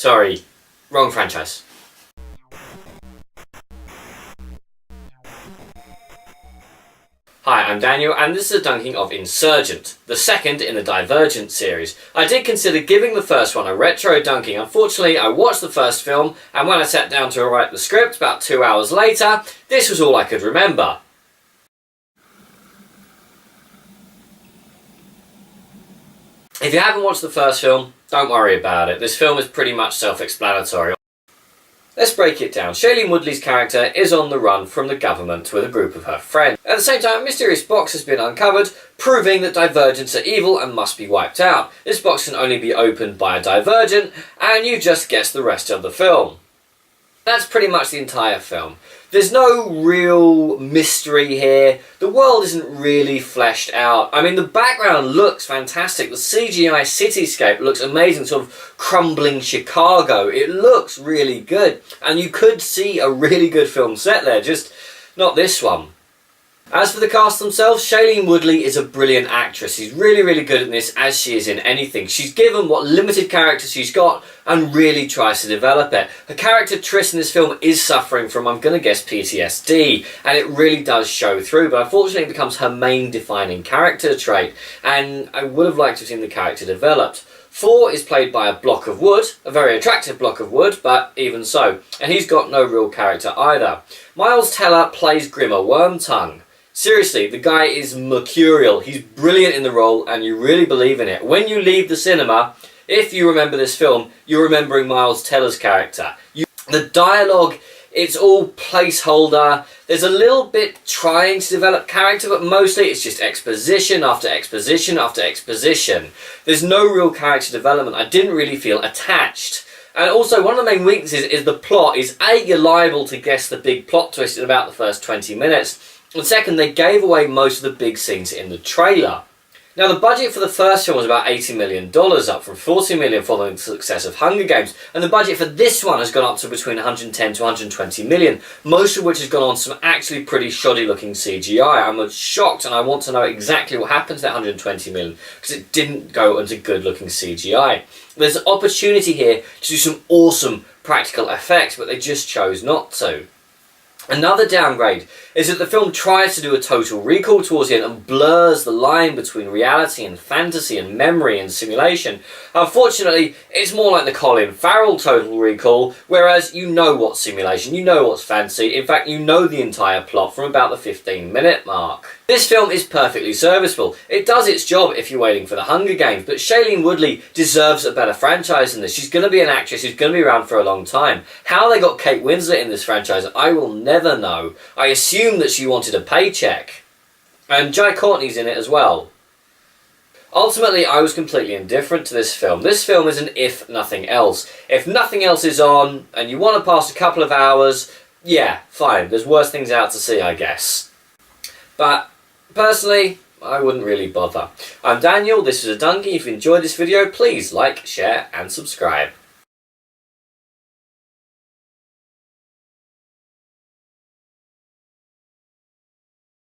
Sorry, wrong franchise. Hi, I'm Daniel, and this is a dunking of Insurgent, the second in the Divergent series. I did consider giving the first one a retro dunking. Unfortunately, I watched the first film, and when I sat down to write the script about 2 hours later, this was all I could remember. If you haven't watched the first film, don't worry about it. This film is pretty much self-explanatory. Let's break it down. Shailene Woodley's character is on the run from the government with a group of her friends. At the same time, a mysterious box has been uncovered, proving that Divergents are evil and must be wiped out. This box can only be opened by a Divergent, and you just guess the rest of the film. That's pretty much the entire film. There's no real mystery here. The world isn't really fleshed out. I mean, the background looks fantastic. The CGI cityscape looks amazing, sort of crumbling Chicago. It looks really good. And you could see a really good film set there, just not this one. As for the cast themselves, Shailene Woodley is a brilliant actress. She's really, really good at this, as she is in anything. She's given what limited character she's got and really tries to develop it. Her character Triss in this film is suffering from, I'm going to guess, PTSD, and it really does show through, but unfortunately it becomes her main defining character trait, and I would have liked to have seen the character developed. 4 is played by a block of wood, a very attractive block of wood, but even so, and he's got no real character either. Miles Teller plays Grimmer Wormtongue. Seriously, the guy is mercurial. He's brilliant in the role and you really believe in it. When you leave the cinema, if you remember this film, you're remembering Miles Teller's character. The dialogue, it's all placeholder. There's a little bit trying to develop character, but mostly it's just exposition after exposition after exposition. There's no real character development. I didn't really feel attached. And also, one of the main weaknesses is the plot is A, you're liable to guess the big plot twist in about the first 20 minutes. And second, they gave away most of the big scenes in the trailer. Now, the budget for the first film was about $80 million, up from $40 million following the success of Hunger Games. And the budget for this one has gone up to between 110 to 120 million, most of which has gone on some actually pretty shoddy looking CGI. I'm shocked and I want to know exactly what happened to that 120 million, because it didn't go into good looking CGI. There's an opportunity here to do some awesome practical effects, but they just chose not to. Another downgrade is that the film tries to do a total recall towards the end and blurs the line between reality and fantasy and memory and simulation. Unfortunately, it's more like the Colin Farrell Total Recall, whereas you know what's simulation, you know what's fantasy, in fact you know the entire plot from about the 15-minute mark. This film is perfectly serviceable. It does its job if you're waiting for the Hunger Games, but Shailene Woodley deserves a better franchise than this. She's going to be an actress who's going to be around for a long time. How they got Kate Winslet in this franchise, I will never know. I assume that she wanted a paycheck. And Jai Courtney's in it as well. Ultimately, I was completely indifferent to this film. This film is an if nothing else. If nothing else is on, and you want to pass a couple of hours, yeah, fine. There's worse things out to see, I guess. But personally, I wouldn't really bother. I'm Daniel, this is a Dunking. If you enjoyed this video, please like, share and subscribe.